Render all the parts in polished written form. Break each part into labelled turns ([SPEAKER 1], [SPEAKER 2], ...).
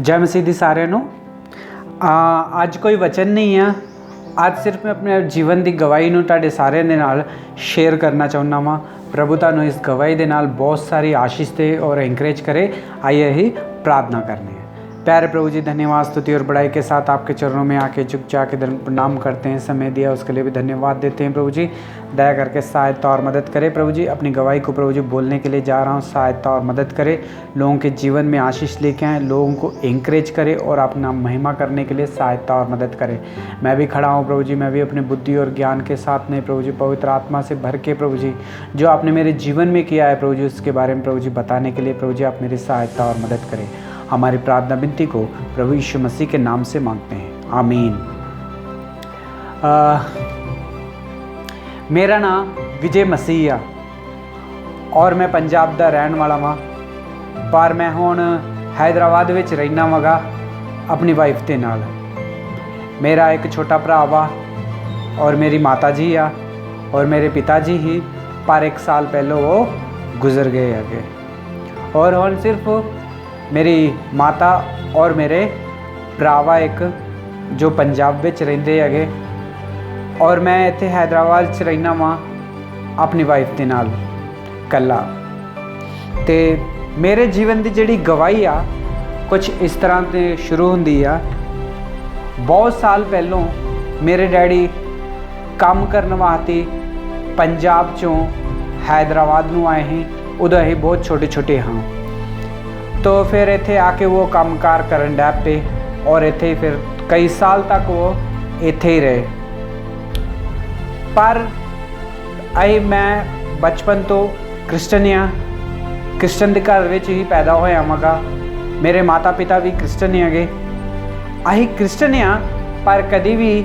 [SPEAKER 1] जय मसीह दी सारिਆਂ ਨੂੰ। ਅੱਜ ਕੋਈ ਵਚਨ ਨਹੀਂ ਆ। ਅੱਜ ਸਿਰਫ ਮੈਂ ਆਪਣੇ ਜੀਵਨ ਦੀ ਗਵਾਹੀ ਨੂੰ ਤੁਹਾਡੇ ਸਾਰਿਆਂ ਦੇ ਨਾਲ ਸ਼ੇਅਰ ਕਰਨਾ ਚਾਹੁੰਦਾ ਵਾਂ। प्रभु ਤੁਹਾਨੂੰ ਇਸ गवाही ਦੇ ਨਾਲ बहुत सारी आशीष दे और इंकरेज करे। आइए ही प्रार्थना करने हैं। प्यारे प्रभु जी, धन्यवाद स्तुति और बड़ाई के साथ आपके चरणों में आके झुक जाके प्रणाम करते हैं। समय दिया उसके लिए भी धन्यवाद देते हैं। प्रभु जी दया करके सहायता और मदद करे। प्रभु जी अपनी गवाही को प्रभु जी बोलने के लिए जा रहा हूँ, सहायता और मदद करे। लोगों के जीवन में आशीष लेके आएँ, लोगों को इंकरेज करे और अपना महिमा करने के लिए सहायता और मदद करे। मैं भी खड़ा हूँ प्रभु जी, मैं भी अपनी बुद्धि और ज्ञान के साथ में प्रभु जी पवित्र आत्मा से भर के प्रभु जी जो आपने मेरे जीवन में किया है प्रभु जी उसके बारे में प्रभु जी बताने के लिए प्रभु जी आप मेरी सहायता और मदद करें। हमारी प्रार्थना विनती को प्रभु यीशु मसीह के नाम से मांगते हैं, आमीन। मेरा नाम विजय मसीह आ और मैं पंजाब दा रहन वाला वां, पर मैं हुण हैदराबाद विच रहना वागा अपनी वाइफ के नाल। मेरा एक छोटा भरा वा और मेरी माता जी आ और मेरे पिता जी ही, पर 1 साल पहले वो गुजर गए है। और हुण सिर्फ मेरी माता और मेरे भरावा एक जो पंजाब विच रहिंदे है और मैं इत्थे हैदराबाद च रहना वां अपनी वाइफ के नाल कल्ला। ते मेरे जीवन की जिहड़ी गवाही आ कुछ इस तरह से शुरू हुंदी आ। बहुत साल पहलों मेरे डैडी काम करने वास्ते पंजाब चों हैदराबाद नूं आए ही। उदों असीं बहुत छोटे छोटे हाँ, तो फिर इत्थे आके वो कामकार करन लग पे और इत्थे फिर कई साल तक वो इत्थे ही रहे। पर मैं बचपन तो क्रिश्चन हाँ, क्रिश्चन के घर विच ही पैदा होया वागा। मेरे माता पिता भी क्रिश्चन है। असीं क्रिश्चन हाँ, पर कभी भी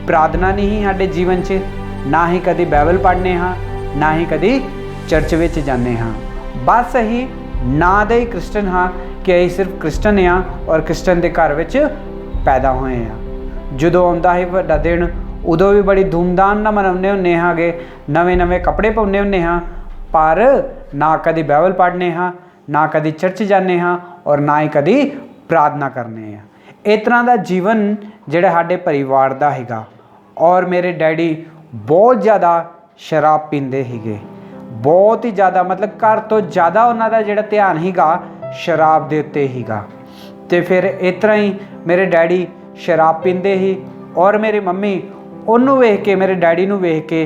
[SPEAKER 1] प्रार्थना नहीं साडे जीवन च, ना ही कभी बाइबल पढ़ने हाँ, ना ही कभी चर्च विच जाने हाँ। बस अही ना दे ही क्रिश्चन हाँ कि असीं सिर्फ क्रिश्चन हाँ और क्रिश्चन के घर विच पैदा होए हाँ। जदों आउंदा ही वड्डा दिन उदों भी बड़ी धूमधाम नाल मनाउने हुन्ने हाँ गे, नवे नवे कपड़े पाउने हुन्ने हाँ, पर ना कभी बाइबल पढ़ने हाँ, ना कभी चर्च जाने हाँ और ना ही कभी प्रार्थना करने हाँ। इस तरह का जीवन जिहड़ा साडे परिवार दा हैगा। और मेरे डैडी बहुत ज़्यादा शराब पींदे हीगे, बहुत ही ज़्यादा, मतलब घर तो ज़्यादा उन्हां दा जिहड़ा ध्यान हीगा शराब दे उत्ते हीगा। ते फिर इस तरह ही मेरे डैडी शराब पींदे ही और मेरी मम्मी उन्होंने वेख के, मेरे डैडी नूं वेख के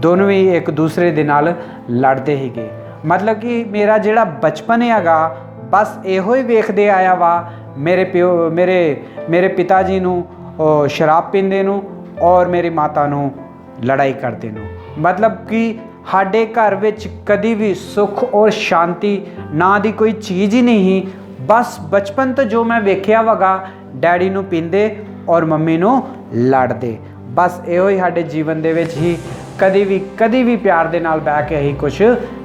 [SPEAKER 1] दोनों ही एक दूसरे दे नाल लड़ते हीगे। मतलब कि मेरा जिहड़ा बचपन हैगा बस इहो ही वेखदे आया वा, मेरे पिता जी नूं शराब पींदे नूं और मेरी माता नूं लड़ाई करते नूं। मतलब कि साडे घर विच कभी भी सुख और शांति ना दी कोई चीज़ ही नहीं। बस बचपन तो जो मैं वेख्या वगा डैडी नूं पींदे और मम्मी नूं लड़दे। बस इहो ही साडे जीवन दे विच ही कभी भी प्यार दे नाल बैठ के असीं कुछ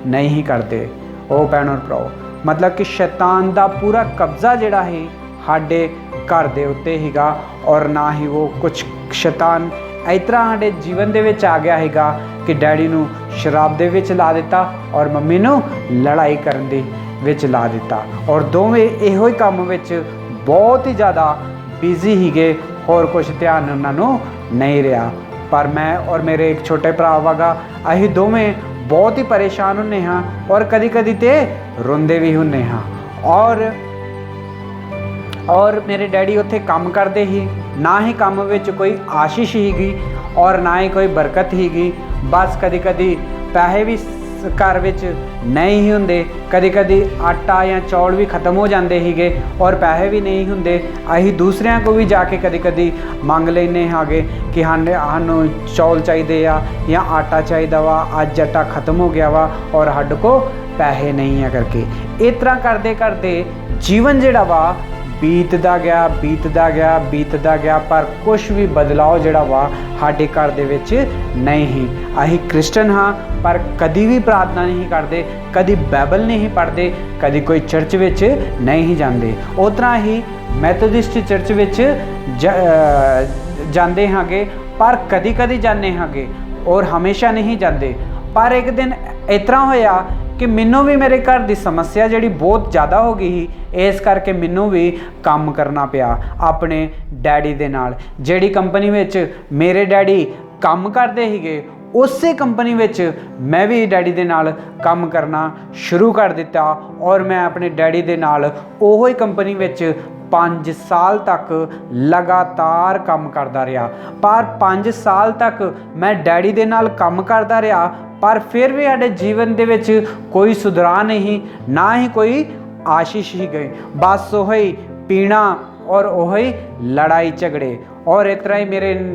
[SPEAKER 1] नहीं ही करते। ओ भैण और भराओ, मतलब कि शैतान दा पूरा कब्जा जिहड़ा है साडे घर दे उत्ते हीगा और ना ही वो कुछ शैतान इस तरह साडे जीवन दे विच आ गया हैगा कि डैडी नूं शराब दे विच ला दिता और मम्मी नूं लड़ाई करन दे विच ला दिता। और दोवें इहो ही काम विच बहुत ही ज़्यादा बिजी हीगे और कुछ ध्यान उन्हां नूं नहीं रहा। पर मैं और मेरे एक छोटे भरा वागा असीं दोवें बहुत ही परेशान हुन्ने हाँ और कदी कदी ते रोंदे भी हुन्ने हाँ। और मेरे डैडी उत्थे काम करते ही, ना ही काम विच कोई आशीष हीगी और ना ही कोई बरकत हीगी। बस कदी कदी पैसे भी घर विच नहीं ही हुंदे, कदी कदी आटा या चौल भी खत्म हो जाते हीगे और पैसे भी नहीं हुंदे। असीं दूसरिਆਂ को भी जाके कदी कदी मंग लैने हागे कि सानूं चौल चाहिए या आटा चाहिए वा, अज आटा खत्म हो गया वा और साडे को पैसे नहीं है करके। इस तरह करते करते जीवन जिहड़ा वा बीतदा गया पर कुछ भी बदलाव जिहड़ा वा साडे घर दे विच नहीं ही। असीं क्रिश्चन हाँ, पर कभी भी प्रार्थना नहीं करते, कभी बाइबल नहीं पढ़ते, कभी कोई चर्च विच नहीं ही जाते। उस तरह ही मैथोडिस्ट चर्च विच जाते हागे, पर कभी कभी जाते हागे और हमेशा नहीं जाते। पर एक दिन इस तरह होया कि मैनू भी मेरे घर की समस्या जी बहुत ज़्यादा हो गई ही, इस करके मैनू भी काम करना पिया अपने डैडी दे नाल। जिहड़ी कंपनी विच मेरे डैडी काम करते हीगे उस कंपनी विच मैं भी डैडी दे नाल काम करना शुरू कर दिता और मैं अपने डैडी दे नाल ओहो ही कंपनी विच 5 साल तक लगातार काम करता रहा। पर 5 साल तक मैं डैडी दे नाल काम करता रहा, पर फिर भी साडे जीवन दे विच कोई सुधार नहीं, ना ही कोई आशीष ही गई, बस वही पीना और वही लड़ाई झगड़े। और इस तरह ही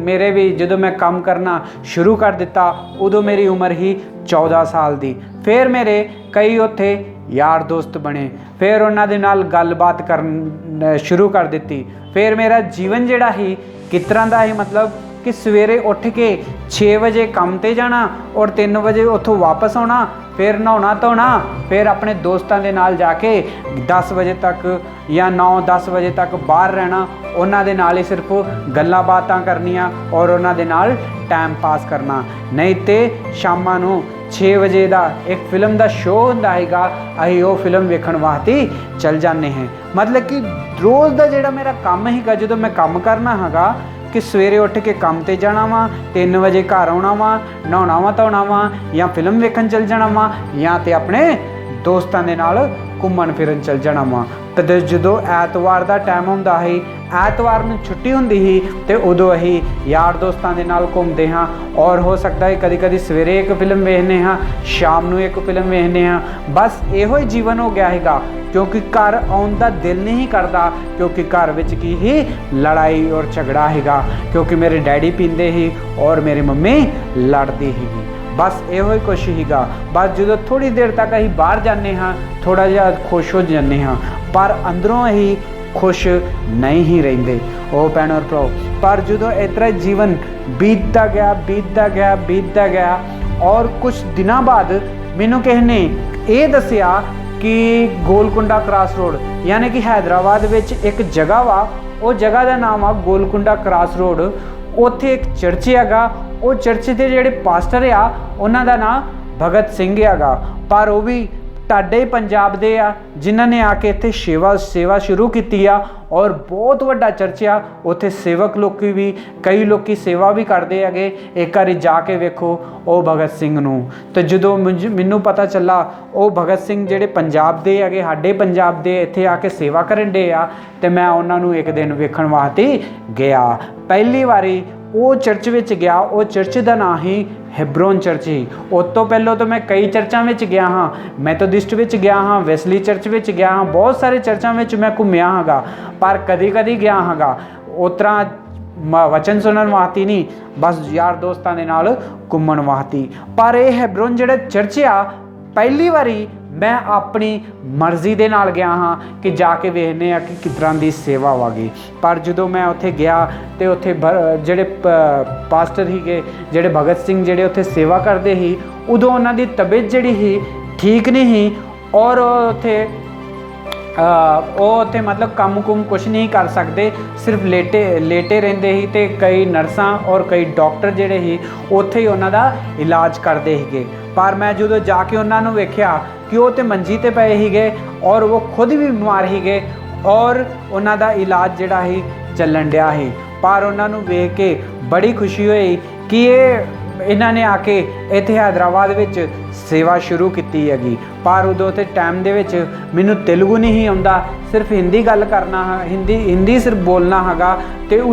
[SPEAKER 1] मेरे भी जो मैं काम करना शुरू कर दिता उदों मेरी उम्र ही 14 साल दी। फिर मेरे कई उत्थे यार दोस्त बने, फिर उन्हां दे नाल गलबात करन शुरू कर दी। फिर मेरा जीवन जिहड़ा ही किस तरह का ही, मतलब कि सवेरे उठ के 6 बजे काम ते जाना और 3 बजे उत्थों वापस आना, फिर नहाना धोना, फिर अपने दोस्तों के नाल जाके 10 बजे तक या 9-10 बजे तक बाहर रहना, उन्हां दे नाल ही सिर्फ गल्लां बातां करनियां और उन्हां दे नाल टाइम पास करना। नहीं तो शामां नूं 6 बजे का एक फिल्म का शो होंदा हैगा, असीं वो फिल्म वेखण वास्ते चल जाते हैं। मतलब कि रोज़ का जिहड़ा मेरा काम हैगा, जो मैं काम करना हैगा कि सवेरे उठ के काम ते जाना वा, 3 बजे घर आना वा, नहाना वा धोना वा, या फिल्म वेखण चल जाना वा, या तो अपने दोस्तों के नाल घूमन फिरन चल जाना वा। तो जो ऐतवार का टाइम होंदा है, ऐतवार नूं छुट्टी होंदी ही, तो उदों अही यार दोस्तों के नाल घूमते हाँ। और हो सकता है कभी कभी सवेरे एक फिल्म वेखने हाँ, शाम नूं एक फिल्म वेखने हाँ। बस इहो ही जीवन हो गया हैगा, क्योंकि घर आउण दा दिल नहीं करता, क्योंकि घर विच की ही लड़ाई और झगड़ा हैगा, क्योंकि मेरे डैडी पींदे ही और मेरी मम्मी लड़दी ही। बस इहो ही कुछ हीगा। बस जो थोड़ी देर तक असीं बाहर जाने हाँ, थोड़ा जिहा खुश हो जाने हाँ, पर अंदरों ही खुश नहीं ही रहिंदे ओ भैन और भराओ। पर जो इस तरह जीवन बीतता गया और कुछ दिनों बाद मैनूं किसी ने ये दसिया कि गोलकुंडा क्रॉस रोड, यानी कि हैदराबाद विच एक जगह वा, वो जगह का नाम आ गोलकुंडा क्रॉस रोड। उत्थे एक चर्च हैगा, वो चर्च के जिहड़े पास्टर आ उन्हां दा नाम भगत सिंह हैगा, पर वो भी टाडे पंजाब दे आ, जिन्हां ने आके इत्थे सेवा शुरू की आ और बहुत वड्डा चर्च आ। उत्थे सेवक लोग भी कई लोग सेवा भी करते हैगे। एक बार जाके वेखो ओ भगत सिंह नूं। तो जो मैनूं पता चला वो भगत सिंह जिहड़े पंजाब दे हैगे, साडे पंजाब दे इत्थे आके सेवा करन दे आ, ते मैं उन्हां नूं एक दिन वेखण वास्ते गया। पहली वारी वो चर्च विच गया, वो चर्च का नाम ही हैब्रोन चर्च ही। उस तो पहलों तो मैं कई चर्चों में गया हाँ, मैथोडिस्ट विच गया हाँ, वेस्ली चर्च विच गया हाँ, बहुत सारे चर्चों में मैं घूमिया हाँ, पर कदी गया हाँ उस तरह वचन सुनन वास्ते नहीं, बस यार दोस्तों के नाल घूमन वास्ते। पर यह हैब्रोन जिहड़ा चर्च आ, पहली बारी मैं अपनी मर्जी दे नाल गया हाँ कि जाके वेखने आ कि किस तरह की सेवा होगी। पर जो मैं उत्थे गया तो उत्थे जिहड़े पास्टर ही जिहड़े भगत सिंह जिहड़े उत्थे सेवा करते ही, उदों उन्हां दी तबीयत जिहड़ी ही ठीक नहीं ही और उत्थे मतलब काम कुम कुछ नहीं कर सकते, सिर्फ लेटे रहंदे ही। ते कई नर्सां और कई डॉक्टर जिहड़े ही उत्थे ही उन्हां दा इलाज करते ही। पर मैं जो जाके उन्हां नूं वेख्या कि वो तो मंजी ते पे ही और वो खुद भी बीमार ही और उन्हां दा इलाज जिहड़ा ही चलन दिया ही। पर उन्हां नूं वेख के बड़ी खुशी हुई कि इन्हां ने आके इत्थे हैदराबाद विच सेवा शुरू की हैगी। पर उदों ते टाइम दे विच मैनूं तेलुगु नहीं आउंदा, सिर्फ हिंदी गल करना, हिंदी सिर्फ बोलना हैगा। तो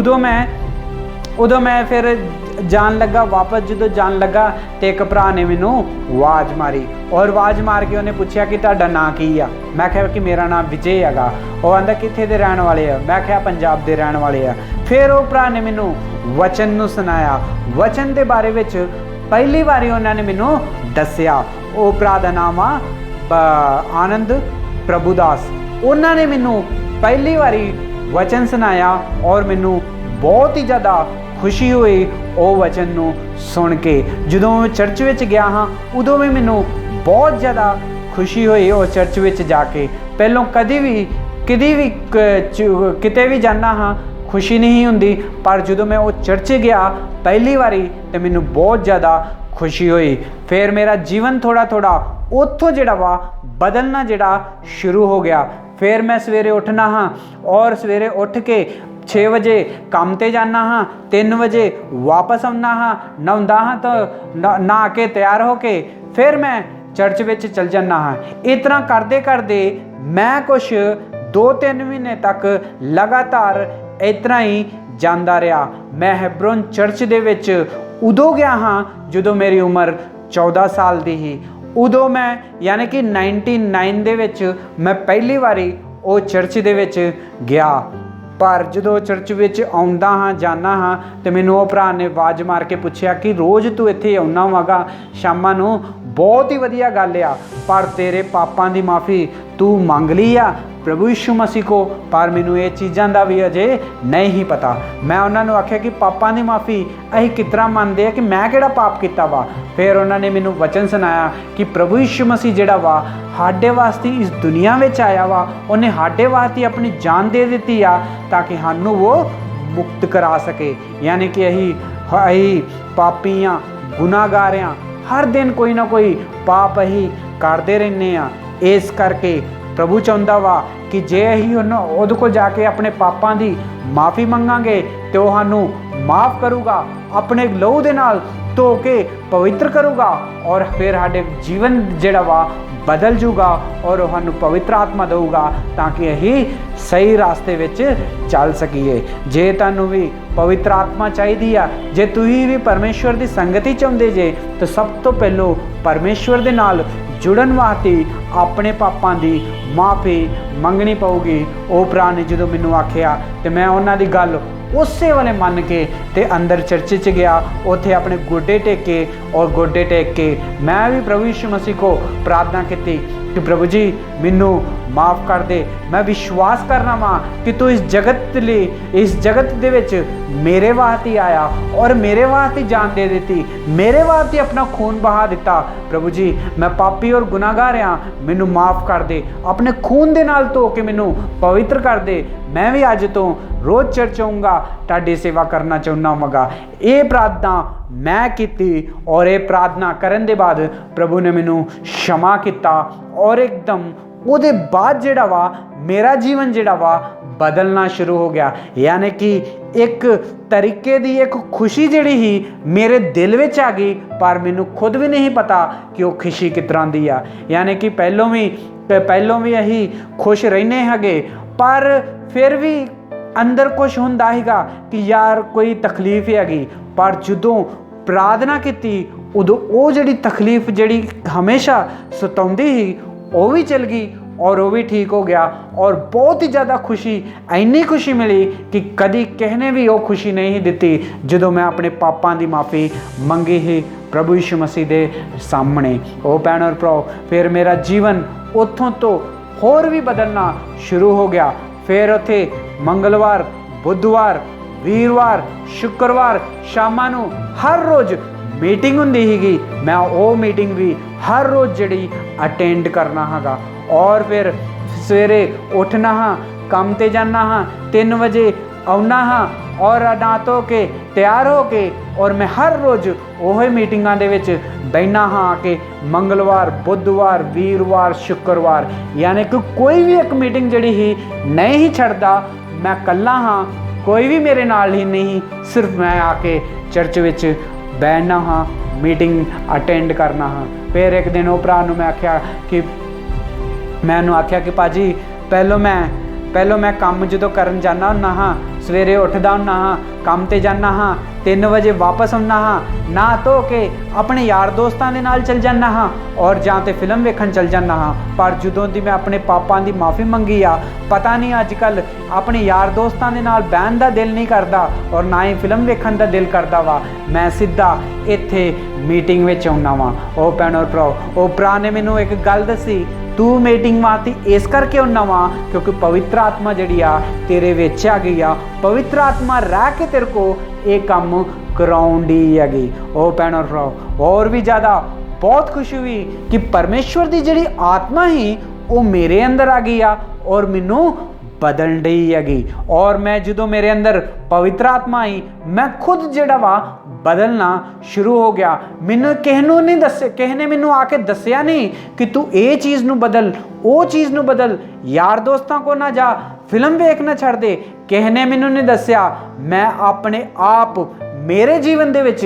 [SPEAKER 1] उदों मैं फिर जान लगा, वापस जो जान लगा तो एक भरा ने मैनू आवाज़ मारी और आवाज़ मार के उन्हें पूछा कि तुहाडा नाम की आ। मैं कहा कि मेरा नाम विजय हैगा। वो आंदा कित्थे दे रहण वाले आ, मैं कहा पंजाब दे रहण वाले आ। फिर वो भरा ने मैनू वचन नूं सुनाया, वचन के बारे में पहली बारी उन्होंने मैनू दसिया। वो भरा दा नाम आ आनंद प्रभुदास। उन्होंने मैनू पहली बारी वचन सुनाया और मैनू बहुत ही ज़्यादा खुशी हुई वो वचन नूं सुन के। जो मैं चर्च विच गया हाँ उदों भी मैनू बहुत ज़्यादा खुशी हुई वो चर्च विच जाके। पहलों कभी भी किते भी जाना हाँ खुशी नहीं हुंदी, पर जो मैं वो चर्च गया पहली बारी तो मैनू बहुत ज़्यादा खुशी हुई। फिर मेरा जीवन थोड़ा थोड़ा उत्थों जिहड़ा वा बदलना जिहड़ा शुरू हो गया। फिर मैं सवेरे उठना हाँ और सवेरे उठ के 6 बजे काम ते जाना हाँ, 3 बजे वापस आना हाँ, नहांदा हाँ तो नहा के तैयार हो के फिर मैं चर्च विच चल जाना हाँ। इस तरह करते करते मैं कुछ 2-3 महीने तक लगातार इस तरह ही जांदा रहा। मैं हैब्रोन चर्च दे विच उदों गया हाँ जो मेरी उम्र 14 साल दी ही। उदों मैं यानी कि 99 दे विच मैं पहली बारी वो चर्च दे विच गया। पर जो चर्च विच आउंदा हाँ जाना हाँ तो मैनू वो भरा ने आवाज़ मार के पूछया कि रोज़ तू इत्थे आउना वागा शामां नूं, बहुत ही वधिया गल आ, पर तेरे पापां दी माफ़ी तू मंग ली आ प्रभु यीशु मसीह को, पर मैनू ये चीज़ों का भी अजे नहीं पता। मैं उन्होंने आख्या कि पापां दी माफ़ी असीं किस तरह मनते हैं कि मैं किहड़ा पाप किया वा। फिर उन्होंने मैनू वचन सुनाया कि प्रभु यीशु मसीह जिहड़ा वा साडे वास्ते इस दुनिया में आया वा, उन्हें साडे वास्ते अपनी जान दे दी आ ताकि सानू वो मुक्त करा सके। यानी कि अही पापियाँ गुनाहगार हाँ, हर दिन कोई ना कोई पाप अही करते रहने आ। इस करके प्रभु चाहुंदा वा कि जे अही उहदे कोल जाके अपने पापां दी माफ़ी मंगांगे तो वह सानू माफ़ करूगा, अपने लहू दे नाल धो के पवित्र करूगा और फिर साडे जीवन जिहड़ा वा बदल जूगा और वह सानू पवित्र आत्मा देऊगा ताकि अही सही रास्ते विच चल सकीए। जे तुहानू भी पवित्र आत्मा चाहिदी आ, जे तुसीं भी परमेश्वर की संगति चाहुंदे जे तो सब तो पहलो परमेश्वर दे नाल जुड़न वास्ते अपने पापां दी माफ़ी मंगनी पऊगी। वो भरा ने जो मैनू आख्या तो मैं उन्हां दी गल उसे वाले मन के ते अंदर चर्च च गया, उत्थे अपने गोडे टेके और गोडे टेक के मैं भी प्रभु यीशु मसीह को प्रार्थना की कि प्रभु जी मैनू माफ़ कर दे। मैं विश्वास करना वा कि तू इस जगत दे विच मेरे वास्ते आया और मेरे वास्ते जान दे दी, मेरे वास्ते अपना खून बहा दिता। प्रभु जी मैं पापी और गुनाहगार हाँ, मैनू माफ़ कर दे, अपने खून दे नाल धो के मैनू पवित्र कर दे। मैं भी अज तो रोज़ चर्च आऊँगा, तुहाडी सेवा करना चाहुंदा वागा। ये प्रार्थना मैं की और ये प्रार्थना करन दे बाद प्रभु ने मैनू क्षमा किया और एकदम उहदे बाद जिहड़ा वा मेरा जीवन जिहड़ा वा बदलना शुरू हो गया। यानी कि एक तरीके दी एक खुशी जिहड़ी ही मेरे दिल विच आ गई, पर मैनू खुद भी नहीं पता कि वो खुशी किस तरह दी आ। यानी कि पहलों भी अही खुश रहने हैगे, पर फिर भी अंदर कुछ हुंदा हैगा कि यार कोई तकलीफ हैगी। पर जदों प्रार्थना की उदों वो जिहड़ी तकलीफ जिहड़ी हमेशा सताउंदी ही वो भी चल गई और वो भी ठीक हो गया। और बहुत ही ज़्यादा खुशी, इन्नी खुशी मिली कि कदी कहने भी वो खुशी नहीं दी जो मैं अपने पापां की माफ़ी मंगी ही प्रभु यीशु मसीह के सामने। ओ भैन और भराओ, फिर मेरा जीवन उत्थों तो होर भी बदलना शुरू हो गया। फिर उत्थे मंगलवार, बुधवार, वीरवार, शुक्रवार शामां नूं हर रोज़ मीटिंग हुंदी सीगी। मैं वो मीटिंग भी हर रोज़ जिहड़ी अटेंड करना हैगा और फिर सवेरे उठना हाँ, काम ते जाना हाँ, 3 बजे आउना हाँ और नहा धो के तैयार हो के और मैं हर रोज़ वही मीटिंगां दे विच बहना हाँ आके मंगलवार, बुधवार, वीरवार, शुक्रवार। यानी कि कोई भी एक मीटिंग जिहड़ी ही नहीं ही छड्डदा। मैं कल्ला हाँ, कोई भी मेरे नाल ही नहीं, सिर्फ मैं आके चर्च विच बैठना हाँ, मीटिंग अटेंड करना हाँ। फिर एक दिन वो भरा नूं मैं आख्या कि मैनू आख्या कि भाजी पहलों मैं काम जो करन जाना हुन्ना हाँ, सवेरे उठदा हुन्ना हाँ, काम ते जाना हाँ, 3 बजे वापस आउना हाँ, नहा धो के अपने यार दोस्तां दे नाल चल जाना हाँ और जां ते फिल्म वेखन चल जाना हाँ। पर जदों दी मैं अपने पापां दी माफ़ी मंगी आ, पता नहीं अजकल अपने यार दोस्तां दे नाल बहन दा दिल नहीं करदा और ना ही फिल्म वेखन दा दिल करदा वा। मैं सीधा इत्थे मीटिंग विच आउना वा। ओ भैन और भराओ, ओ भरा ने मैनू एक गल दसी, तू मीटिंग वास्ते इस करके आउना वा क्योंकि पवित्र आत्मा जिहड़ी आ तेरे विच आ गई आ। पवित्र आत्मा रह के तेरे को ये काम कराउंदी हैगी। ओ भैन और भराओ, और भी ज़्यादा बहुत खुशी हुई कि परमेश्वर की जिहड़ी आत्मा ही वो मेरे अंदर आ गई आ और मैनू बदल रही हैगी। और मैं जो मेरे अंदर पवित्र आत्मा आई, मैं खुद जिहड़ा वा बदलना शुरू हो गया। मैनू किसी नहीं दस्या, किसी ने मैनू आके दस्या नहीं कि तू ये चीज़ नू बदल, वो चीज़ नू बदल, यार दोस्तों को ना जा, फिल्म वेखना छड़ दे, किसी ने मैनू नहीं दस्या। मैं अपने आप मेरे जीवन दे विच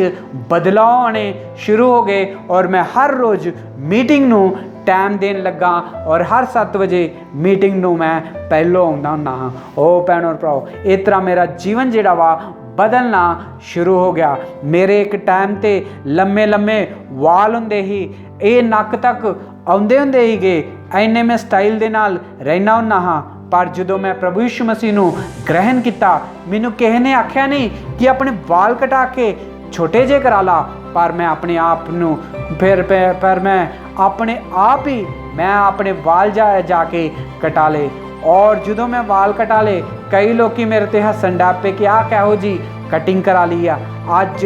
[SPEAKER 1] बदलाव आने शुरू हो गए और मैं हर रोज़ मीटिंग नू टाइम देन लगा और हर 7 बजे मीटिंग नू मैं पहलों आउंदा हुंदा हाँ। ओ भैणो और भराओ, इस तरह मेरा जीवन जिहड़ा वा बदलना शुरू हो गया। मेरे एक टाइम ते लम्मे लम्मे वाल हुंदे ही, ये नक तक आउंदे हुंदे ही गए, इन्ने मैं स्टाइल दे नाल रहना हुंदा हाँ। पर जो मैं प्रभु यीशु मसीह नू ग्रहण किया, मैनू किसी ने आख्या नहीं कि अपने वाल कटा के छोटे जे करा ला, पर मैं अपने आप नू फिर मैं अपने आप ही मैं अपने वाल जाके कटा ले। और जो मैं वाल कटा ले, कई लोग मेरे ते हसन डा पे कि आ कहो जी कटिंग करा ली आ। अज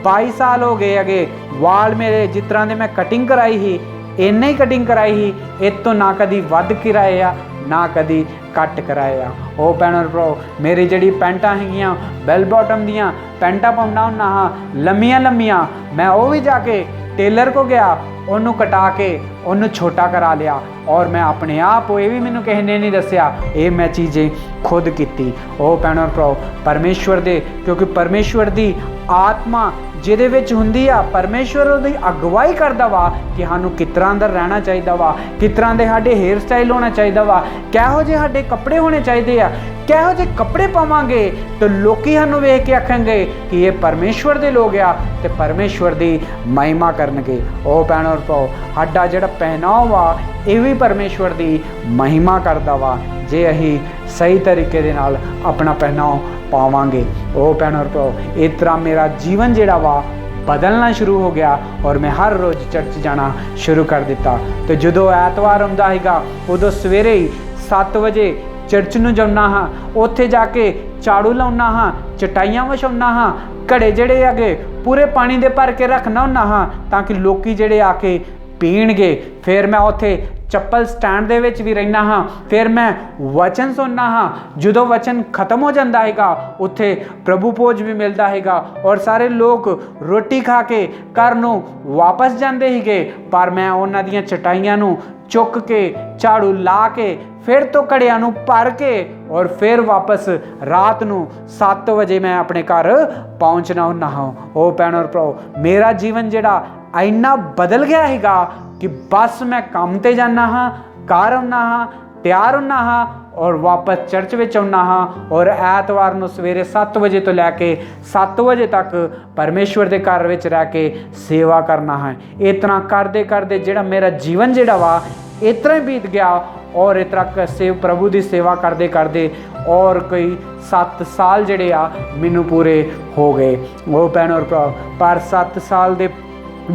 [SPEAKER 1] 22 साल हो गए अगे, वाल मेरे जिस तरह के मैं कटिंग कराई ही इन्ने ही कटिंग कराई ही, इस तो ना कदी वध कराए आ ना कदी घट कराए आ। ओ भैणो भराओ, मेरी जिहड़ी पैंटा हैगियां बैल बॉटम दियां पैंटा पाउंदा हुंदा हाँ लम्मियां लम्मियां, मैं वो भी जाके टेलर को गया, उन्होंने कटा के उन्होंने छोटा करा लिया। और मैं अपने आप, ये भी मैनू किसी ने नहीं दस्या, ये मैं चीज़ें खुद की। ओ भैणो भराओ, परमेश्वर दे, क्योंकि परमेश्वर दी आत्मा जिहदे विच हुंदी आ, परमेश्वर उहदी अगवाई करदा वा कि सानू किस तरह अंदर रहना चाहिए वा, किस तरह के साडे हेयर स्टाइल होना चाहिए वा, किहो जे साडे कपड़े होने चाहिए आ, किहो जे कपड़े पावांगे तो लोकी सानू वेख के आखेंगे कि ये परमेश्वर दे लोग आ ते परमेश्वर दी महिमा करनगे। ओ भैणो भराओ, साडा जिहड़ा पहनाव वा ये भी परमेश्वर दी महिमा करदा वा, जे असीं सही तरीके दे नाल अपना पहनाव पावांगे। ओ भैणो भराओ, इस तरह मेरा जीवन जिहड़ा वा बदलना शुरू हो गया और मैं हर रोज़ चर्च जाना शुरू कर दिता। तो जो ऐतवार आउंदा हैगा, उदों सवेरे ही 7 बजे चर्च नूं जाना हाँ, उत्थे जाके झाड़ू लाउना हाँ, चटाइयां विछाउना हाँ, घड़े जिहड़े हैगे पूरे पानी दे भर के रखना हुंदा हाँ ताकि लोकी जिहड़े आके पीणगे। फिर मैं उत्थे चप्पल स्टैंड दे विच भी रहना हाँ, फिर मैं वचन सुनना हाँ, जो वचन खत्म हो जाता हैगा उत्थे प्रभु भोज भी मिलता हैगा और सारे लोग रोटी खा के घर नूं वापस जाते हीगे। पर मैं उन्हां दियां चटाइयां नूं चुक के झाड़ू ला के फिर तो घड़ियां नूं भर के और फिर वापस रात नूं 7 बजे मैं अपने घर पहुँचना हुंदा हाँ। ओ भैणो भराओ, मेरा जीवन जिहड़ा इन्ना बदल गया हैगा कि बस मैं काम ते जाना हाँ, घर आउना हाँ, तैयार होना हाँ और वापस चर्च विच आउना हाँ और ऐतवार नूं सवेरे 7 बजे तो लैके 7 बजे तक परमेश्वर दे घर विच रह के सेवा करना है। इस तरह करदे करदे जिहड़ा मेरा जीवन जिहड़ा वा इस तरह ही बीत गया और इस तरह प्रभु की सेवा करदे करदे और कोई 7 साल जिहड़े आ मैनू पूरे हो गए। वो भैणो भराओ, पर 7 साल दे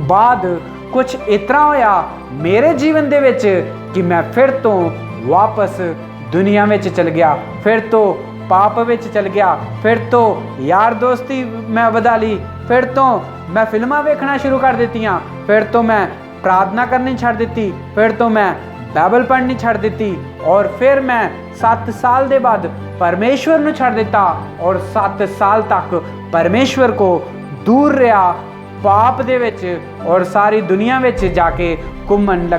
[SPEAKER 1] बाद कुछ इस तरह होया मेरे जीवन दे विच कि मैं फिर तो वापस दुनिया में चल गया, फिर तो पाप विच चल गया, फिर तो यार दोस्ती मैं वधा ली, फिर तो मैं फिल्मां वेखना शुरू कर दित्तियां, फिर तो मैं प्रार्थना करनी छड़ दित्ती, फिर तो मैं बाइबल पढ़नी छड़ दित्ती और फिर मैं 7 साल दे बाद परमेश्वर नूं छड़ दिता और 7 साल तक परमेश्वर को दूर रहा पाप दे विच और सारी दुनिया विच जाके घूमन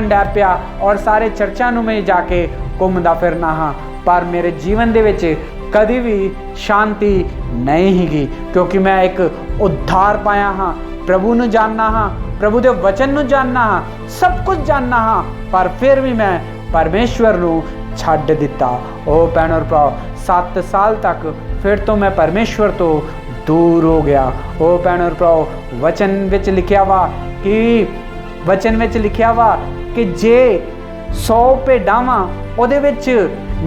[SPEAKER 1] डै पिया और सारे चर्चां नूं मैं जाके घूमदा फिरना हाँ। पर मेरे जीवन दे विच कदी भी शांति नहीं हैगी क्योंकि मैं एक उद्धार पाया हाँ, प्रभु नूं जानना हाँ, प्रभु दे वचन नूं जानना हाँ, सब कुछ जानना हाँ, पर फिर भी मैं परमेश्वर नूं छड्ड दिता। ओ भैणो भराओ, 7 साल तक फिर तो मैं परमेश्वर तो दूर हो गया। ओ भैणो भराओ, वचन विच लिखिया वा कि जे 100 भेडां वा ਉਹਦੇ ਵਿੱਚ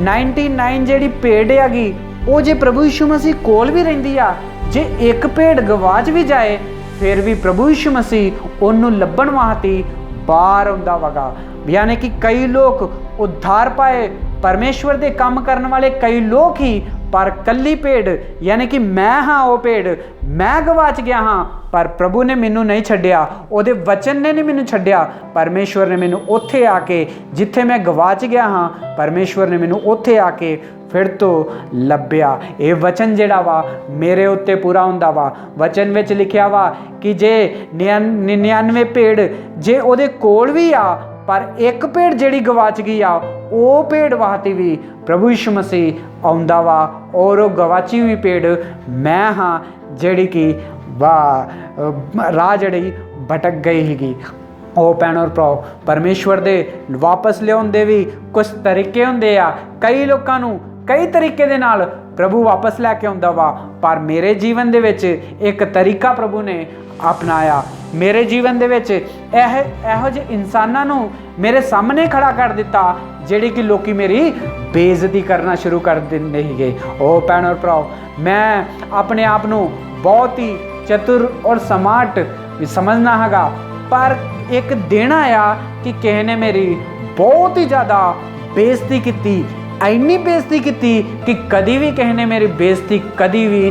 [SPEAKER 1] 99 ਜਿਹੜੀ ਭੇਡ ਹੈਗੀ ਉਹ ਜੇ ਪ੍ਰਭੂ ਯਿਸੂ ਮਸੀਹ ਕੋਲ ਵੀ ਰਹਿੰਦੀ ਆ, ਜੇ ਇੱਕ ਭੇਡ ਗਵਾਚ ਵੀ ਜਾਏ ਫਿਰ ਵੀ ਪ੍ਰਭੂ ਯਿਸੂ ਮਸੀਹ ਉਹਨੂੰ ਲੱਭਣ ਵਾਸਤੇ ਬਾਹਰ ਆਉਂਦਾ ਵਗਾ। यानी कि कई लोग उद्धार पाए, परमेश्वर दे काम करने वाले कई लोग ही, पर कली भेड़ यानी कि मैं हाँ वो भेड़, मैं गवाच गया हाँ, पर प्रभु ने मैनू नहीं छड्डिया, ਉਹਦੇ वचन ने नहीं मैनू छड्डिया। परमेश्वर ने मैनू उत्थे आके जिथे मैं गवाच गया हाँ, परमेश्वर ने मैनू उत्थे आके फिर तो लभ्या। ये वचन जिहड़ा वा मेरे उत्ते पूरा हुंदा वा। वचन विच लिखिया वा कि जे 99 भेड़ जे ਉਹਦੇ कोल भी आ, पर एक भेड़ जिहड़ी गवाच गई आ, ਉਹ भेड़ वास्ते भी प्रभु यीशु मसीह आउंदा वा। और वो गवाची हुई भेड़ मैं हाँ जिहड़ी कि राह जिहड़ी भटक गई हीगी। ओ भैन और भराओ, परमेश्वर दे वापस लियाउण दे भी कुछ तरीके हुंदे आ। कई लोकां नूं कई तरीके दे नाल प्रभु वापस लैके आउंदा वा, पर मेरे जीवन दे विच एक तरीका प्रभु ने अपनाया। मेरे जीवन दे विच ਇਹੋ ਜਿਹੇ इंसानां नूं मेरे सामने खड़ा कर दिता ਜਿਹੜੇ कि लोग मेरी बेइज्जती करना शुरू कर देंदे सीगे। ओ भैन और भराओ, मैं अपने आप नूं बहुत ही चतुर और स्मार्ट समझना हैगा, पर एक दिन आया कि किसी ने मेरी बहुत ही ज़्यादा बेइज्जती की, ਇੰਨੀ ਬੇਇੱਜ਼ਤੀ ਕੀਤੀ कि कभी भी किसी ने मेरी बेइज्जती कभी भी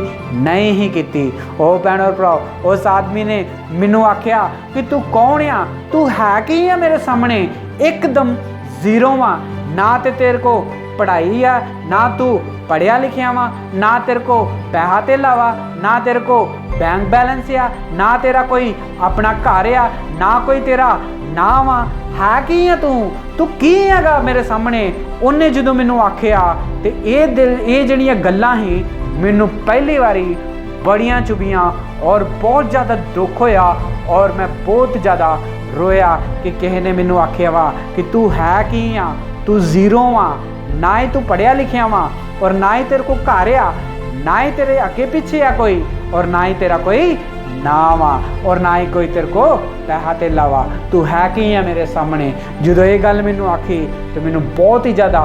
[SPEAKER 1] नहीं ही की। ओ भैन और भराओ, उस आदमी ने मैनू आख्या कि तू कौन आ, तू है की है मेरे सामने एकदम जीरो वा, ना तो तेरे को पढ़ाई आ, ना तू पढ़िया लिखिया वा, ना तेरे को पैसा तेला वा, ना तेरे को बैंक बैलेंस आ, ना तेरा कोई अपना घर आ, ना कोई तेरा नाम आ, है की है तू की हैगा मेरे सामने। उन्हें जो मैनू आख्या तो ये जड़ियाँ गल्लां ही मैनू पहली बारी बड़ियां चुभियाँ और बहुत ज़्यादा दुख होया, और मैं बहुत ज़्यादा रोया कि किसी ने मैनू आख्या वा कि तू है की आ, तू जीरो वा, ना ही तू पढ़िया लिखिया वा, और ना ही तेरे को घर आ, ना ही तेरे अगे पीछे आ कोई, और ना ही तेरा कोई नाम आ, और ना ही कोई तेरे को पैसा तेला वा, तू है की है मेरे सामने। जो ये गल मैनू आखी तो मैनू बहुत ही ज़्यादा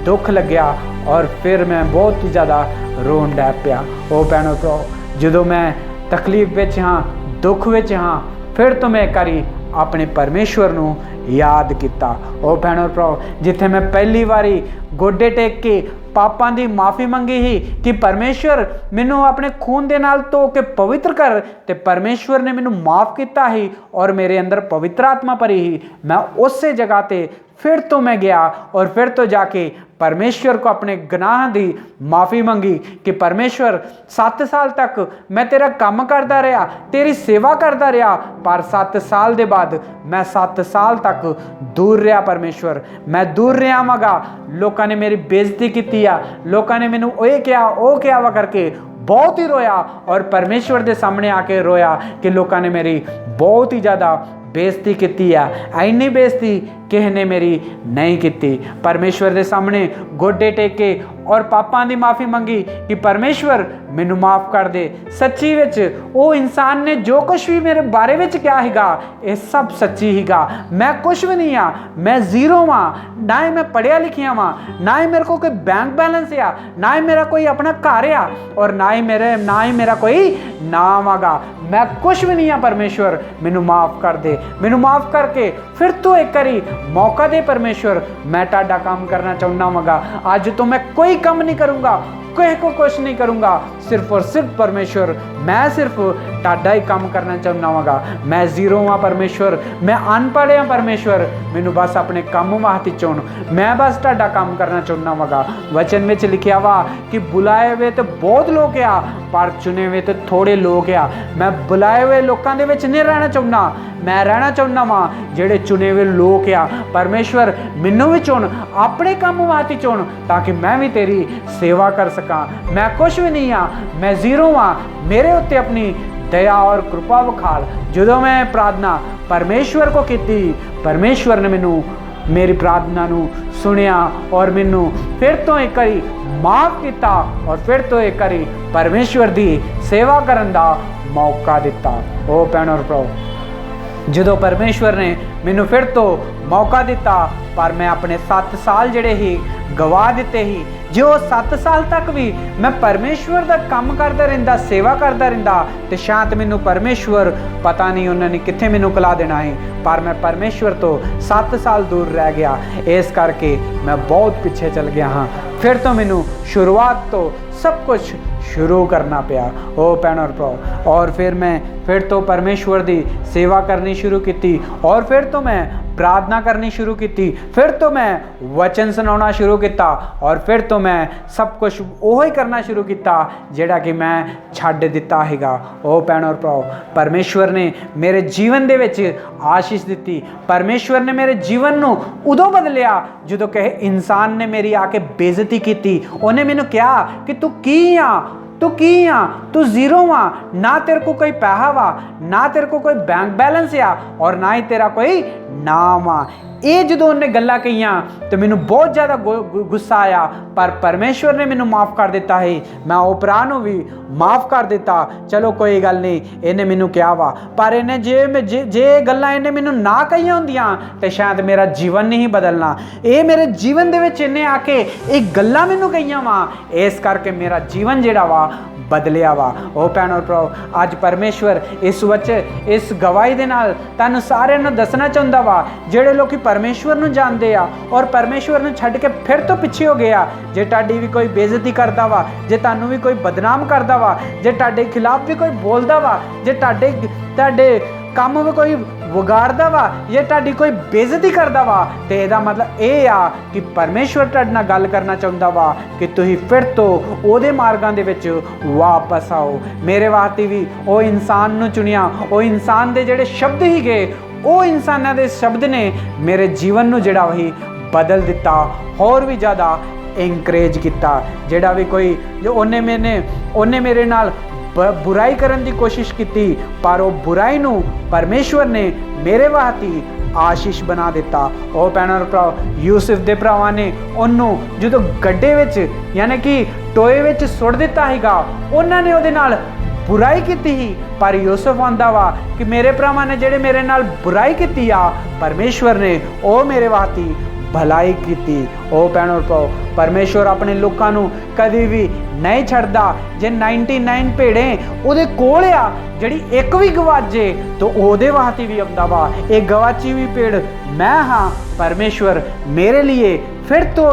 [SPEAKER 1] दुख लग्या, और फिर मैं बहुत ही ज़्यादा रोन डै पिया। ओ भैनों तो जो मैं तकलीफ विच हाँ, दुख विच हाँ, फिर तो मैं करी अपने परमेश्वर नू याद किया। ओ भैनों भराओ, जिथे मैं पहली बारी गोडे टेक के पापां दी माफ़ी मंगी ही कि परमेश्वर मैनू अपने खून दे नाल धो के पवित्र कर, ते परमेश्वर ने मैनू माफ़ किया ही और मेरे अंदर पवित्र आत्मा भरी ही। मैं उस जगह ते फिर तो मैं गया और फिर तो जाके परमेश्वर को अपने गुनाह की माफ़ी मंगी कि परमेश्वर 7 साल तक मैं तेरा काम करता रहा, तेरी सेवा करता रहा, पर 7 साल के बाद मैं 7 साल तक दूर रहा। परमेश्वर मैं दूर रहा मगा, लोगों ने मेरी बेइज्जती की, लोगों ने मैनू ये क्या वो क्या वा करके बहुत ही रोया, और परमेश्वर के सामने आके रोया कि लोगों ने मेरी बहुत ही ज़्यादा बेइज्जती की है। इन्नी बेइज्जती किसी ने मेरी नहीं की। परमेश्वर के सामने गोडे टेके और पापां दी माफ़ी मंगी कि परमेश्वर मैनू माफ़ कर दे। सच्ची विच वो इंसान ने जो कुछ भी मेरे बारे में क्या हैगा, ये सब सच्ची हैगा। मैं कुछ भी नहीं आ, मैं जीरो हाँ, ना ही मैं पढ़िया लिखिया हाँ, ना ही मेरे को कोई बैंक बैलेंस आ, ना ही मेरा कोई अपना घर आ, और ना ही मेरा कोई नाम आगा। मैं कुछ भी नहीं आ। परमेश्वर मैनू माफ़ कर दे, मैनू माफ़ करके फिर तो एक करी मौका दे। परमेश्वर मैं टाडा काम करना चाहना मगा, आज तो मैं कोई काम नहीं करूँगा, किसी को कुछ नहीं करूँगा, सिर्फ और सिर्फ परमेश्वर मैं सिर्फ टाडा ही काम करना चाहना मगा। मैं जीरो हाँ परमेश्वर, मैं अनपढ़ हाँ परमेश्वर, मैनू बस अपने काम वास्ते चुन, मैं बस टाडा काम करना चाहना मगा। वचन में लिखिया वा कि बुलाए हुए तो बहुत लोग आ, पर चुने हुए तो थोड़े लोग आ। मैं बुलाए हुए लोगों के विच नहीं रहना चाहना, मैं रहना चाहना वा जेड़े चुने हुए लोग आ। परमेश्वर मैनू भी चुन, अपने काम वास्ते चुन, ताकि मैं भी तेरी सेवा कर सका। मैं कुछ भी नहीं आ, मैं जीरो हाँ, मेरे उत्ते अपनी दया और कृपा विखाल। जो मैं प्रार्थना परमेश्वर को की, परमेश्वर ने मैनू मेरी प्रार्थना नू सुनिया और मैनू फिर तो एक करी माफ़ किया, और फिर तो एक करी परमेश्वर की सेवा करन दा मौका दिता। ओ भैन और भराओ, जो परमेश्वर ने मैनू फिर तो मौका दिता, पर मैं अपने 7 साल जड़े ही गवा दिते ही। जो 7 साल तक भी मैं परमेश्वर का काम करता रहिंदा, सेवा करता रहिंदा, तो शायद मैनू परमेश्वर पता नहीं उन्होंने कित्थे मैनू कला देना है, पर मैं परमेश्वर तो 7 साल दूर रह गया। इस करके मैं बहुत पीछे चल गया हाँ। फिर तो मैनू शुरुआत तो सब कुछ शुरू करना पिया ओ भैन और भराओ। और फिर मैं फिर तो परमेश्वर की सेवा करनी शुरू की, और फिर तो मैं प्रार्थना करनी शुरू की, फिर तो मैं वचन सुनाना शुरू किया, और फिर तो मैं सब कुछ वही करना शुरू किया जिहड़ा कि मैं छड्ड दिता हैगा ओ भैन और भराओ। परमेश्वर ने मेरे जीवन दे विच आशीष दी। परमेश्वर ने मेरे जीवन नूं उदों बदलिया जदों कि इंसान ने मेरी आके बेइज्जती की। उन्हें मैनूं कहा कि तू की आ, तू की आ, तू जीरो वा, ना तेरे को कोई पैसा वा, ना तेरे को कोई बैंक बैलेंस आ, और ना ही तेरा कोई नाम आ। ये जो उन्हें गल्लां कहियां तो मैनू बहुत ज़्यादा गुस्सा आया, पर परमेश्वर ने मैनू माफ़ कर दिता है। मैं वो भरा नूं भी माफ़ कर दिता। चलो कोई गल नहीं, इन्हें मैनू कहा वा, पर इन्हें जे गल्लां इन्हें मैनू ना कहियां होंदियां तो शायद मेरा जीवन नहीं बदलना। ये मेरे जीवन दे विच इन्हें आके एक गल्लां मैनू कहियां वा, इस करके मेरा जीवन जिहड़ा वा बदलिया वा ओ भैन और भराओ। अज परमेश्वर इस गवाही दे नाल तुहानूं सारिआं नूं दसना चाहुंदा वा, जिहड़े लोग परमेश्वर नूं जानदे आ और परमेश्वर नूं छड्ड के फिर तो पिछे हो गया। जे तुहाडी भी कोई बेइज्जती करदा वा, जे तुहानूं भी कोई बदनाम करदा वा, जे तुहाडे खिलाफ भी कोई बोलदा वा, जे तुहाडे काम भी कोई विगाड़दा वा, जे तुहाडी कोई बेइज्जती करदा वा, तो इहदा मतलब ये आ कि परमेश्वर तुहाडे नाल गल करना चाहुंदा वा कि तुसीं फिर तो उहदे मार्गां दे विच वापस आओ। मेरे वास्ते भी वो इंसान नूं चुनिया, वो इंसान दे जिहड़े शब्द ही गए, वो इंसानां दे शब्द ने मेरे जीवन नूं जिहड़ा वही बदल दिता, होर भी ज़्यादा एनकरेज किया। जिहड़ा भी कोई जो उन्हें मेरे नाल बुराई करने की कोशिश की, पर वो बुराई नूं परमेश्वर ने मेरे वास्ते आशीष बना दिता ओ भैन और भराओ। यूसुफ दे भरावां ने उन्होंने जो गड्ढे विच यानी कि टोए विच सुट दिता हैगा, उन्होंने उहदे नाल बुराई की ही, पर यूसुफ आंदा वा कि मेरे भरावां ने जिहड़े मेरे नाल बुराई की आ, परमेश्वर ने ओ मेरे वास्ते भलाई की ओ भैन और भराओ। परमेश्वर अपने लोगों को कभी भी नहीं छड्डदा। जे 99 भेड़ें उहदे कोल आ, जिहड़ी एक भी गवाचे तो उहदे वास्ते भी आउंदा वा। एक गवाची हुई भेड़ मैं हाँ, परमेश्वर मेरे लिए फिर तो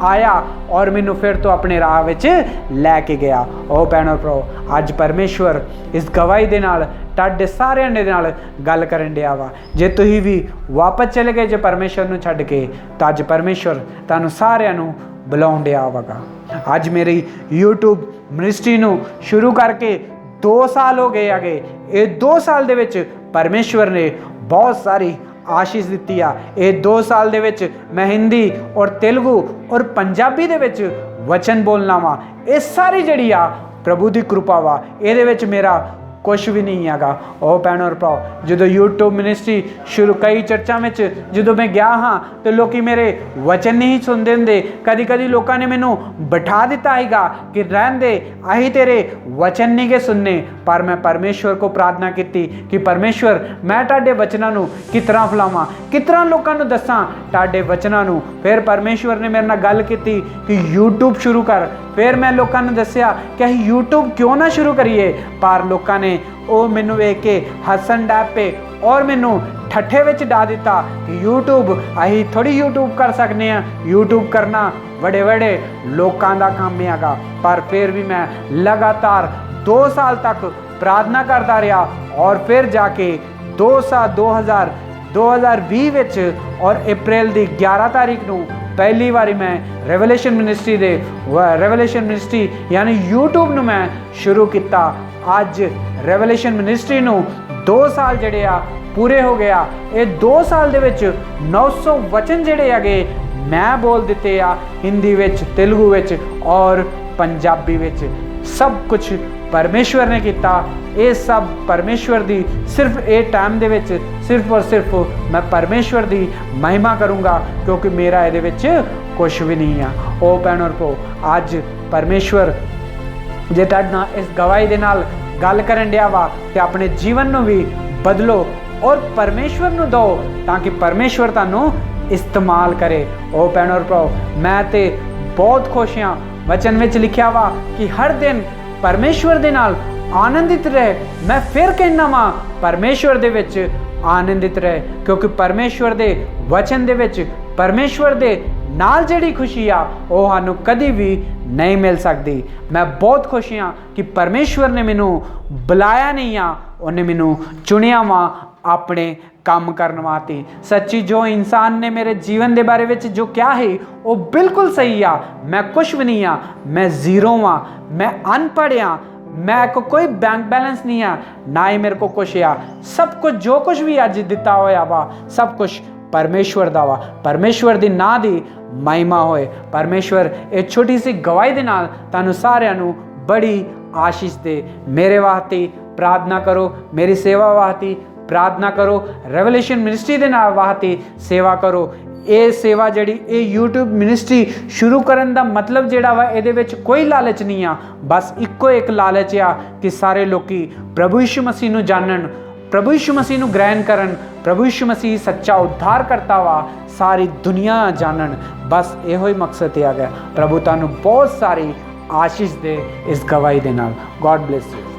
[SPEAKER 1] आया और मैनू फिर तो अपने राह विच लैके गया ओ भैन और भराओ। अज परमेश्वर इस गवाही दे नाल तुहाडे सारिआं दे नाल गल करन दिया वा। जे तुसीं भी वापस चले गए जे परमेश्वर नूं छड्ड के, तो अज परमेश्वर तुहानूं सारिआं नूं बुलाउण दिया वागा। अज मेरी यूट्यूब मिनिस्ट्री नूं शुरू करके 2 साल हो गए आगे। ये 2 साल दे विच परमेश्वर ने बहुत सारी आशीष दी आ। ये 2 साल दे विच मैं हिंदी और तेलुगु और पंजाबी दे विच वचन बोलना वा। ये सारी जिहड़ी आ प्रभु की कृपा वा, ये विच मेरा कुछ भी नहीं हैगा ओ भैन और भराओ। जो यूट्यूब मिनिस्ट्री शुरू कई चर्चा में जो मैं गया हाँ तो लोग मेरे वचन नहीं सुनते होंगे। कदी कदी लोगों ने मैनू बिठा दिता हैगा कि रहन दे, अही तेरे वचन नहीं के सुनने। पर मैं परमेश्वर को प्रार्थना की कि परमेश्वर मैं तुहाडे वचनां नूं किस तरह फैलावां, किस तरह लोगों नूं दसां तुहाडे वचनां नूं। फिर परमेश्वर ने मेरे नाल गल की कि यूट्यूब शुरू कर। फिर मैं लोगों ने दसिया कि असीं यूट्यूब क्यों ना शुरू करिए, पर लोगों ने वो मैनू वेख के हसन डै पे और मैनू ठट्ठे विच डा दिता कि यूट्यूब असीं थोड़ी यूट्यूब कर सकते हैं, यूट्यूब करना बड़े बड़े लोगों का काम हैगा। पर फिर भी मैं लगातार 2 साल तक प्रार्थना करता रहा और फिर जाके 2020 विच और अप्रैल की 11 तारीख नूं पहली बारी मैं रेवलेशन मिनिस्ट्री यानी यूट्यूब नूं मैं शुरू किया। अज रेवलेशन मिनिस्ट्री नूं 2 साल जिहड़े आ पूरे हो गया। ये 2 साल दे विच 900 वचन जिहड़े हैगे मैं बोल दिते आ, हिंदी विच, तेलुगु विच और पंजाबी विच। सब कुछ परमेश्वर ने किया। ये सब परमेश्वर दी सिर्फ ये टाइम दे विच सिर्फ और सिर्फ मैं परमेश्वर दी महिमा करूँगा, क्योंकि मेरा ये विच कुछ भी नहीं है ओ भैन और भराओ। अज परमेश्वर जे तुहाडे नाल इस गवाही दे नाल गल करन दिया वा ते अपने जीवन नूं भी बदलो और परमेश्वर नूं दो ताकि परमेश्वर तुहानूं इस्तेमाल करे ओ भैन और भराओ। मैं ते बहुत खुश हाँ। वचन विच लिखिया वा कि हर दिन परमेश्वर दे नाल आनंदित रहे। मैं फिर कहना वा परमेश्वर दे विच आनंदित रहे, क्योंकि परमेश्वर दे वचन दे विच, परमेश्वर दे ਨਾਲ ਜਿਹੜੀ ਖੁਸ਼ੀ ਆ ਉਹ ਸਾਨੂੰ ਕਦੀ ਵੀ ਨਹੀਂ ਮਿਲ ਸਕਦੀ। ਮੈਂ ਬਹੁਤ ਖੁਸ਼ ਹਾਂ ਕਿ ਪਰਮੇਸ਼ਵਰ ਨੇ ਮੈਨੂੰ ਬੁਲਾਇਆ ਨਹੀਂ ਆ, ਉਹਨੇ ਮੈਨੂੰ ਚੁਣਿਆ ਵਾ ਆਪਣੇ ਕੰਮ ਕਰਨ ਵਾਸਤੇ। ਸੱਚੀ ਜੋ ਇਨਸਾਨ ਨੇ ਮੇਰੇ ਜੀਵਨ ਦੇ ਬਾਰੇ ਵਿੱਚ ਜੋ ਕਿਹਾ ਹੈ ਉਹ ਬਿਲਕੁਲ ਸਹੀ ਆ। ਮੈਂ ਕੁਛ ਵੀ ਨਹੀਂ ਆ, ਮੈਂ ਜ਼ੀਰੋ ਆ, ਮੈਂ ਅਨਪੜ੍ਹ ਆ, ਮੈਂ ਕੋ ਕੋਈ ਬੈਂਕ ਬੈਲੈਂਸ ਨਹੀਂ ਆ, ਨਾ ਹੀ ਮੇਰੇ ਕੋ ਕੁਛ ਆ। ਸਭ ਕੁਝ ਜੋ ਕੁਛ ਵੀ ਅੱਜ ਦਿੱਤਾ ਹੋਇਆ ਵਾ ਸਭ ਕੁਛ ਪਰਮੇਸ਼ਵਰ ਦਾ ਵਾ। ਪਰਮੇਸ਼ਵਰ ਦੀ ਨਾਂ ਦੀ ਮਹਿਮਾ ਹੋਏ। ਪਰਮੇਸ਼ਵਰ ਇਹ ਛੋਟੀ ਸੀ ਗਵਾਹੀ ਦੇ ਨਾਲ ਤੁਹਾਨੂੰ ਸਾਰਿਆਂ ਨੂੰ ਬੜੀ ਆਸ਼ੀਸ਼ ਦੇ। ਮੇਰੇ ਵਾਸਤੇ ਪ੍ਰਾਰਥਨਾ ਕਰੋ, ਮੇਰੀ ਸੇਵਾ ਵਾਸਤੇ ਪ੍ਰਾਰਥਨਾ ਕਰੋ, ਰੈਵਲੇਸ਼ਨ ਮਿਨਿਸਟਰੀ ਦੇ ਨਾਲ ਵਾਸਤੇ ਸੇਵਾ ਕਰੋ। ਇਹ ਸੇਵਾ ਜਿਹੜੀ ਇਹ YouTube ਮਿਨਿਸਟਰੀ ਸ਼ੁਰੂ ਕਰਨ ਦਾ ਮਤਲਬ ਜਿਹੜਾ ਵਾ ਇਹਦੇ ਵਿੱਚ ਕੋਈ ਲਾਲਚ ਨਹੀਂ ਆ, ਬਸ ਇੱਕੋ ਇੱਕ ਲਾਲਚ ਆ ਕਿ ਸਾਰੇ ਲੋਕੀ ਪ੍ਰਭੂ ਯਿਸੂ ਮਸੀਹ ਨੂੰ ਜਾਣਨ, ਪ੍ਰਭੂ ਯਿਸੂ ਮਸੀਹ ਨੂੰ ਗ੍ਰਹਿਣ ਕਰਨ। ਪ੍ਰਭੂ ਯਿਸੂ ਮਸੀਹ ਸੱਚਾ ਉद्धार ਕਰਤਾ ਵਾ, ਸਾਰੀ ਦੁਨੀਆ ਜਾਣਨ। ਬਸ ਇਹੋ ਹੀ ਮਕਸਦ ਆ ਗਿਆ। ਪ੍ਰਭੂ ਤੁਹਾਨੂੰ ਬਹੁਤ ਸਾਰੀ ਆਸ਼ੀਸ਼ ਦੇ ਇਸ ਗਵਾਹੀ ਦੇ ਨਾਲ। God bless you.